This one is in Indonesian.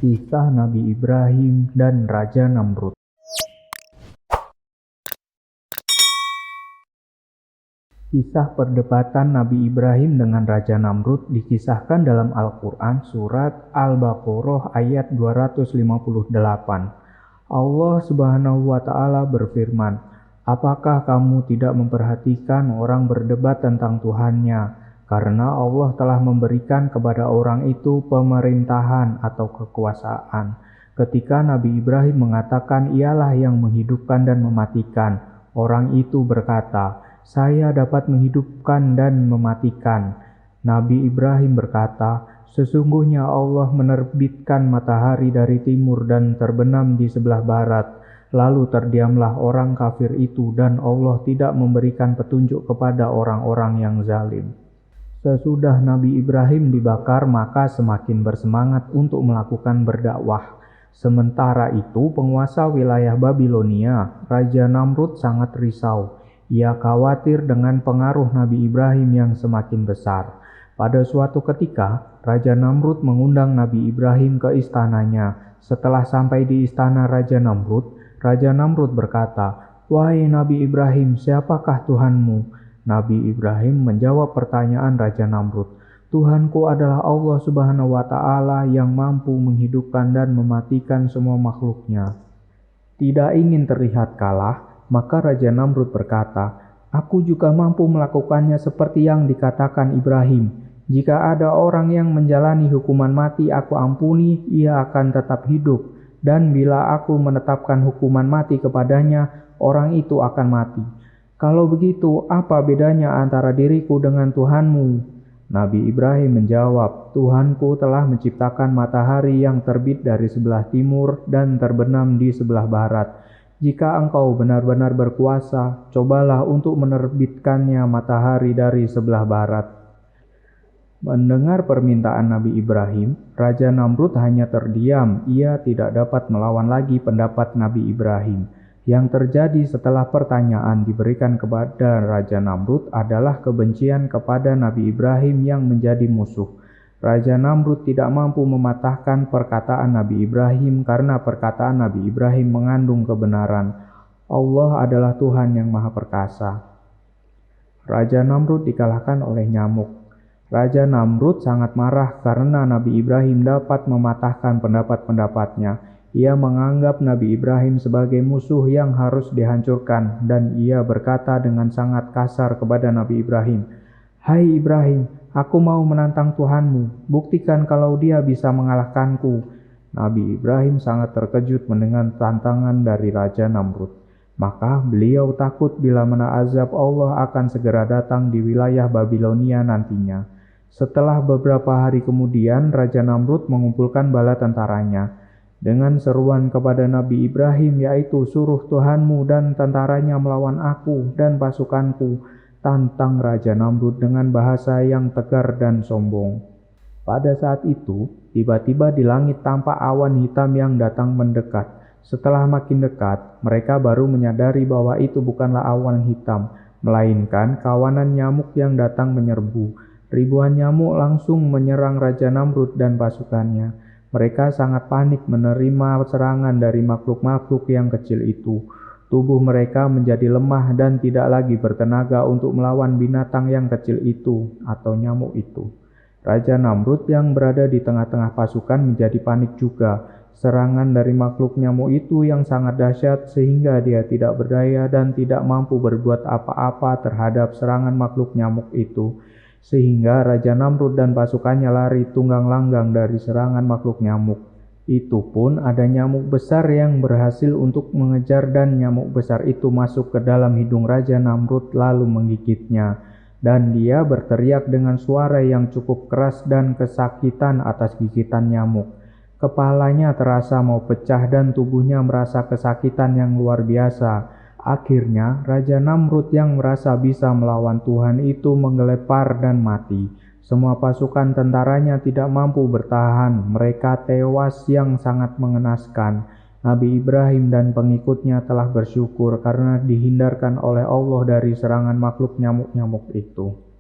Kisah Nabi Ibrahim dan Raja Namrud. Kisah perdebatan Nabi Ibrahim dengan Raja Namrud dikisahkan dalam Al-Quran surat Al-Baqarah ayat 258. Allah Subhanahu wa Ta'ala berfirman, "Apakah kamu tidak memperhatikan orang berdebat tentang Tuhannya? Karena Allah telah memberikan kepada orang itu pemerintahan atau kekuasaan. Ketika Nabi Ibrahim mengatakan ialah yang menghidupkan dan mematikan, orang itu berkata, 'Saya dapat menghidupkan dan mematikan.' Nabi Ibrahim berkata, 'Sesungguhnya Allah menerbitkan matahari dari timur dan terbenam di sebelah barat.' Lalu terdiamlah orang kafir itu dan Allah tidak memberikan petunjuk kepada orang-orang yang zalim. Sesudah Nabi Ibrahim dibakar, maka semakin bersemangat untuk melakukan berdakwah. Sementara itu, penguasa wilayah Babilonia, Raja Namrud sangat risau. Ia khawatir dengan pengaruh Nabi Ibrahim yang semakin besar. Pada suatu ketika, Raja Namrud mengundang Nabi Ibrahim ke istananya. Setelah sampai di istana Raja Namrud berkata, "Wahai Nabi Ibrahim, siapakah Tuhanmu?" Nabi Ibrahim menjawab pertanyaan Raja Namrud, "Tuhanku adalah Allah Subhanahu wa Ta'ala yang mampu menghidupkan dan mematikan semua makhluknya." Tidak ingin terlihat kalah, maka Raja Namrud berkata, "Aku juga mampu melakukannya seperti yang dikatakan Ibrahim. Jika ada orang yang menjalani hukuman mati aku ampuni, ia akan tetap hidup. Dan bila aku menetapkan hukuman mati kepadanya, orang itu akan mati. Kalau begitu, apa bedanya antara diriku dengan Tuhanmu?" Nabi Ibrahim menjawab, "Tuhanku telah menciptakan matahari yang terbit dari sebelah timur dan terbenam di sebelah barat. Jika engkau benar-benar berkuasa, cobalah untuk menerbitkannya matahari dari sebelah barat." Mendengar permintaan Nabi Ibrahim, Raja Namrud hanya terdiam. Ia tidak dapat melawan lagi pendapat Nabi Ibrahim. Yang terjadi setelah pertanyaan diberikan kepada Raja Namrud adalah kebencian kepada Nabi Ibrahim yang menjadi musuh. Raja Namrud tidak mampu mematahkan perkataan Nabi Ibrahim karena perkataan Nabi Ibrahim mengandung kebenaran. Allah adalah Tuhan yang Maha Perkasa. Raja Namrud dikalahkan oleh nyamuk. Raja Namrud sangat marah karena Nabi Ibrahim dapat mematahkan pendapat-pendapatnya. Ia menganggap Nabi Ibrahim sebagai musuh yang harus dihancurkan dan ia berkata dengan sangat kasar kepada Nabi Ibrahim, "Hai Ibrahim, aku mau menantang Tuhanmu, buktikan kalau dia bisa mengalahkanku." Nabi Ibrahim sangat terkejut mendengar tantangan dari Raja Namrud. Maka beliau takut bila mana azab Allah akan segera datang di wilayah Babilonia nantinya. Setelah beberapa hari kemudian, Raja Namrud mengumpulkan bala tentaranya dengan seruan kepada Nabi Ibrahim, yaitu, "Suruh Tuhanmu dan tentaranya melawan aku dan pasukanku." Tantang Raja Namrud dengan bahasa yang tegar dan sombong. Pada saat itu, tiba-tiba di langit tampak awan hitam yang datang mendekat. Setelah makin dekat, mereka baru menyadari bahwa itu bukanlah awan hitam, melainkan kawanan nyamuk yang datang menyerbu. Ribuan nyamuk langsung menyerang Raja Namrud dan pasukannya. Mereka sangat panik menerima serangan dari makhluk-makhluk yang kecil itu. Tubuh mereka menjadi lemah dan tidak lagi bertenaga untuk melawan binatang yang kecil itu atau nyamuk itu. Raja Namrud yang berada di tengah-tengah pasukan menjadi panik juga. Serangan dari makhluk nyamuk itu yang sangat dahsyat sehingga dia tidak berdaya dan tidak mampu berbuat apa-apa terhadap serangan makhluk nyamuk itu. Sehingga Raja Namrud dan pasukannya lari tunggang-langgang dari serangan makhluk nyamuk. Itu pun ada nyamuk besar yang berhasil untuk mengejar dan nyamuk besar itu masuk ke dalam hidung Raja Namrud lalu menggigitnya. Dan dia berteriak dengan suara yang cukup keras dan kesakitan atas gigitan nyamuk. Kepalanya terasa mau pecah dan tubuhnya merasa kesakitan yang luar biasa. Akhirnya, Raja Namrud yang merasa bisa melawan Tuhan itu menggelepar dan mati. Semua pasukan tentaranya tidak mampu bertahan. Mereka tewas yang sangat mengenaskan. Nabi Ibrahim dan pengikutnya telah bersyukur karena dihindarkan oleh Allah dari serangan makhluk nyamuk-nyamuk itu.